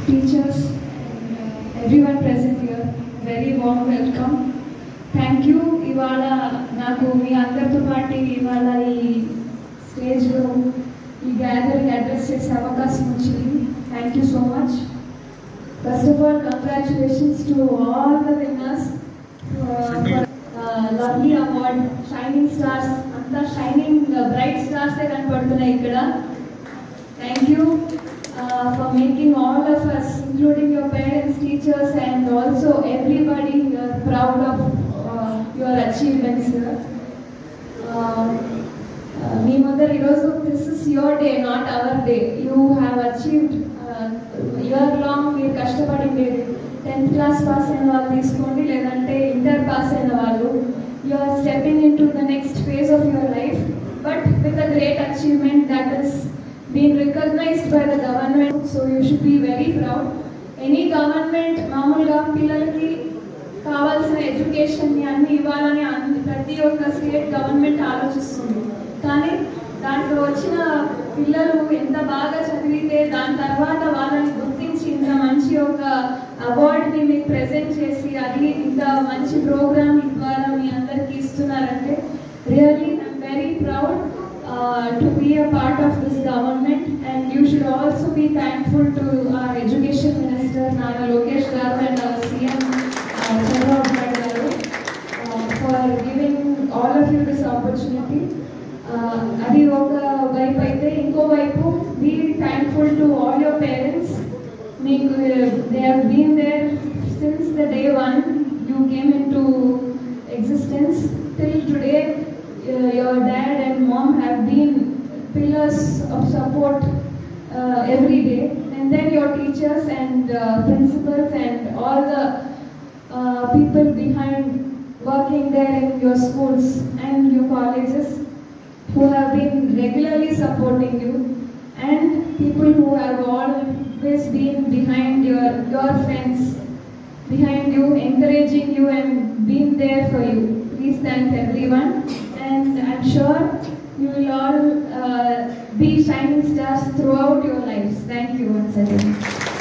teachers, and everyone present here. Very warm welcome. Thank you. Ivala naku mi andartho paati ivala ee stage lo ee gathering address chese avakasam vachindi. Thank you so much. First of all, congratulations to all the winners for lovely award. Shining stars, anta shining bright stars e kanpadutunnayi ikkada. Thank you for making all of us, including your parents, teachers, and also everybody here proud of your achievements here. Me mother, this is your day, not our day. You have achieved year long. మీరు కష్టపడిండేది 10th class pass అయిన వాళ్ళు తీసుకోండి, లేదంటే inter pass అయిన వాళ్ళు. You are stepping into the next phase of your life, but with a great achievement that is being recognized by the government, so you should be very proud. Any government మామూలుగా పిల్లలకి కావాల్సిన ఎడ్యుకేషన్ని అన్ని ఇవ్వాలని ప్రతి ఒక్క state government ఆలోచిస్తుంది. కానీ దాంట్లో వచ్చిన పిల్లలు ఎంత బాగా చదివితే దాని తర్వాత వాళ్ళని గుర్తించి ఇంత మంచి ఒక అవార్డుని మీకు ప్రెజెంట్ చేసి అది ఇంత మంచి ప్రోగ్రామ్ ద్వారా మీ అందరికీ ఇస్తున్నారంటే really I'm very proud to be a part of this government, and you should also be thankful to our education minister Nara Lokesh garu and our CM Chandrababu garu for giving all of you this opportunity. Adi oka vaipu aithe inko vaipu be thankful to all your parents. They have been there since the day one you came into existence till today. Your dad and mom have been pillars of support every day, and then your teachers and principals and all the people behind working there in your schools and your colleges who have been regularly supporting you, and people who have always been behind your friends behind you, encouraging you and being there for you. Please thank everyone, and I'm sure you will all be shining stars throughout your lives. Thank you once again.